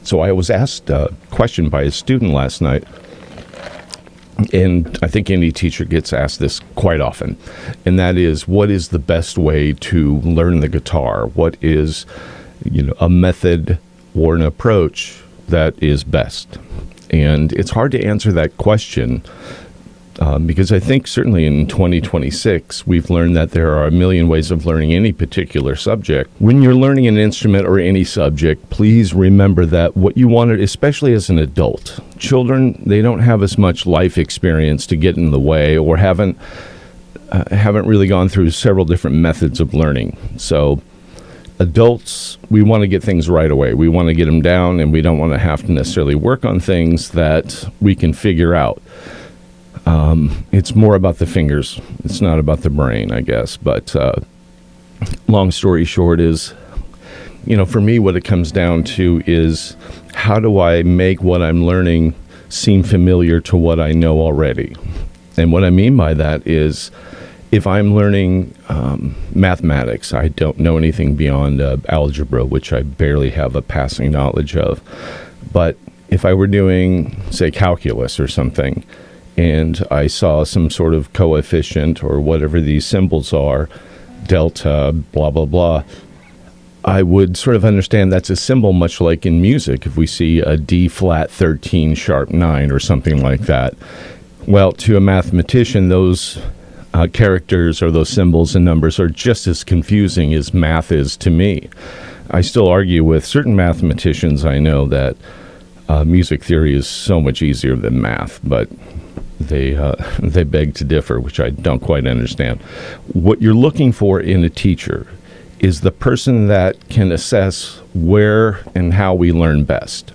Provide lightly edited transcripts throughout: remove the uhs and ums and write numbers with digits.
So I was asked a question by a student last night, and I think any teacher gets asked this quite often, and that is, what is the best way to learn the guitar? What is, a method or an approach that is best? And it's hard to answer that question because I think certainly in 2026, we've learned that there are a million ways of learning any particular subject. When you're learning an instrument or any subject, please remember that what you want, especially as an adult, children, they don't have as much life experience to get in the way, or haven't really gone through several different methods of learning. So adults, we want to get things right away. We want to get them down, and we don't want to have to necessarily work on things that we can figure out. It's more about the fingers. It's not about the brain, I guess. But long story short is, for me, what it comes down to is, how do I make what I'm learning seem familiar to what I know already? And what I mean by that is, if I'm learning mathematics, I don't know anything beyond algebra, which I barely have a passing knowledge of. But if I were doing, say, calculus or something, and I saw some sort of coefficient or whatever these symbols are, delta, blah, blah, blah, I would sort of understand that's a symbol, much like in music. If we see a D flat 13 sharp 9 or something like that, well, to a mathematician, those characters or those symbols and numbers are just as confusing as math is to me. I still argue with certain mathematicians I know that music theory is so much easier than math, but they beg to differ, which I don't quite understand. What you're looking for in a teacher is the person that can assess where and how we learn best.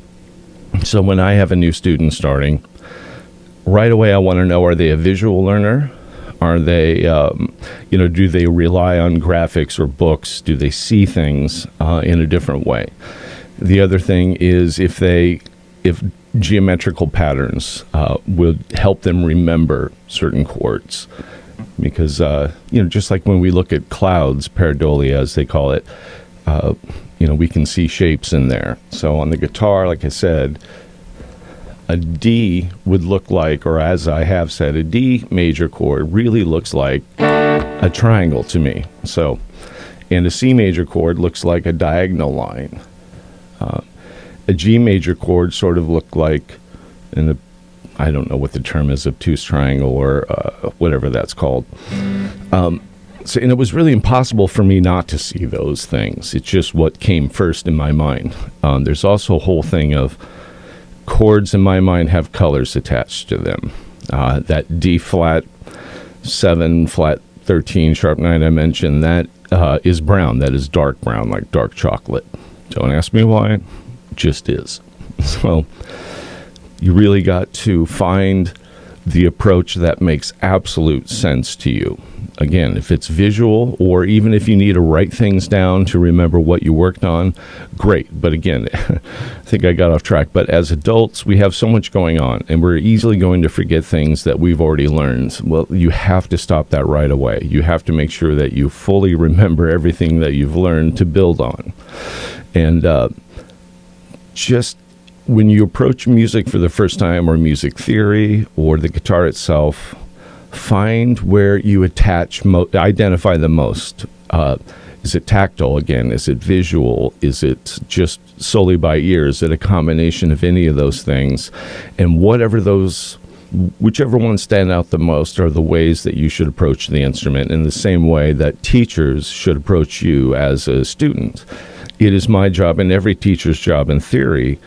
So when I have a new student starting, right away I want to know, are they a visual learner? Are they, do they rely on graphics or books? Do they see things in a different way? The other thing is if geometrical patterns would help them remember certain chords. Because, just like when we look at clouds, pareidolia as they call it, we can see shapes in there. So on the guitar, like I said, a D would look like, or as I have said, a D major chord really looks like a triangle to me. So, and a C major chord looks like a diagonal line. A G major chord sort of looked like, I don't know what the term is, obtuse triangle or whatever that's called. And it was really impossible for me not to see those things. It's just what came first in my mind. There's also a whole thing of chords in my mind have colors attached to them. That D flat 7, flat 13, sharp 9 I mentioned, that is brown. That is dark brown, like dark chocolate. Don't ask me why. It just is. So you really got to find the approach that makes absolute sense to you. Again, if it's visual, or even if you need to write things down to remember what you worked on, great. But again, I think I got off track. But as adults, we have so much going on, and we're easily going to forget things that we've already learned. Well, you have to stop that right away. You have to make sure that you fully remember everything that you've learned to build on. And just when you approach music for the first time, or music theory, or the guitar itself, find where you identify the most. Is it tactile again? Is it visual? Is it just solely by ear? Is it a combination of any of those things? And whichever ones stand out the most are the ways that you should approach the instrument, in the same way that teachers should approach you as a student. It is my job, and every teacher's job in theory,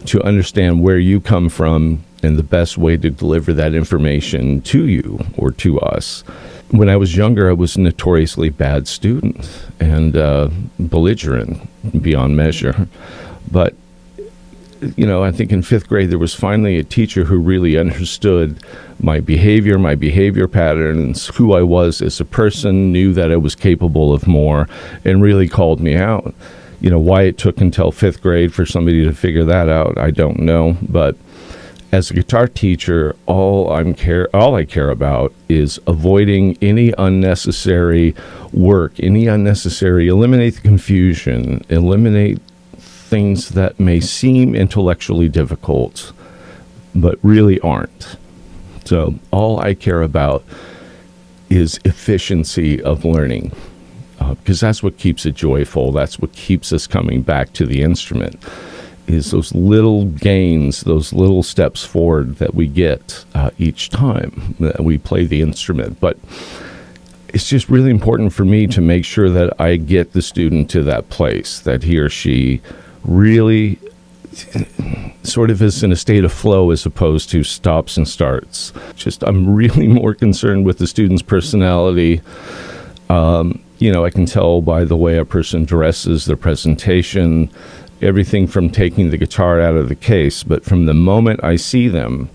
to understand where you come from and the best way to deliver that information to you or to us. When I was younger, I was a notoriously bad student and belligerent beyond measure. But, I think in 5th grade, there was finally a teacher who really understood my behavior patterns, who I was as a person, knew that I was capable of more, and really called me out. Why it took until 5th grade for somebody to figure that out, I don't know. But as a guitar teacher, all I care about is avoiding any unnecessary work, eliminate the confusion, eliminate things that may seem intellectually difficult, but really aren't. So all I care about is efficiency of learning, because that's what keeps it joyful. That's what keeps us coming back to the instrument, is those little gains, those little steps forward that we get each time that we play the instrument. But it's just really important for me to make sure that I get the student to that place, that he or she really sort of is in a state of flow as opposed to stops and starts. I'm really more concerned with the student's personality. I can tell by the way a person dresses, their presentation, everything from taking the guitar out of the case. But from the moment I see them,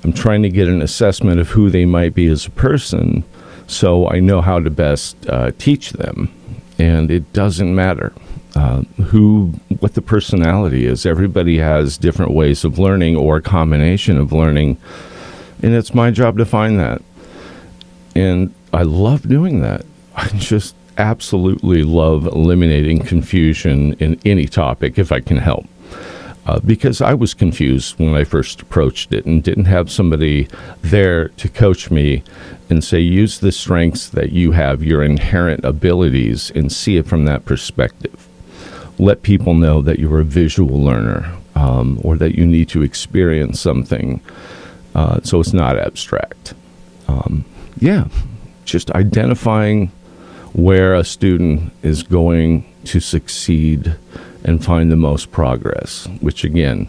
I'm trying to get an assessment of who they might be as a person, so I know how to best teach them. And it doesn't matter what the personality is. Everybody has different ways of learning, or a combination of learning, and it's my job to find that. And I love doing that. I just absolutely love eliminating confusion in any topic if I can help. Because I was confused when I first approached it and didn't have somebody there to coach me and say, use the strengths that you have, your inherent abilities, and see it from that perspective. Let people know that you're a visual learner, or that you need to experience something, so it's not abstract. Just identifying where a student is going to succeed and find the most progress, which again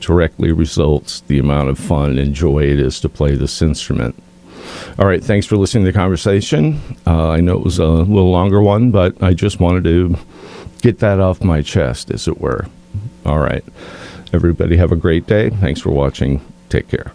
directly results the amount of fun and joy it is to play this instrument. All right, thanks for listening to the conversation. I know it was a little longer one, but I just wanted to get that off my chest, as it were. All right, everybody have a great day. Thanks for watching. Take care.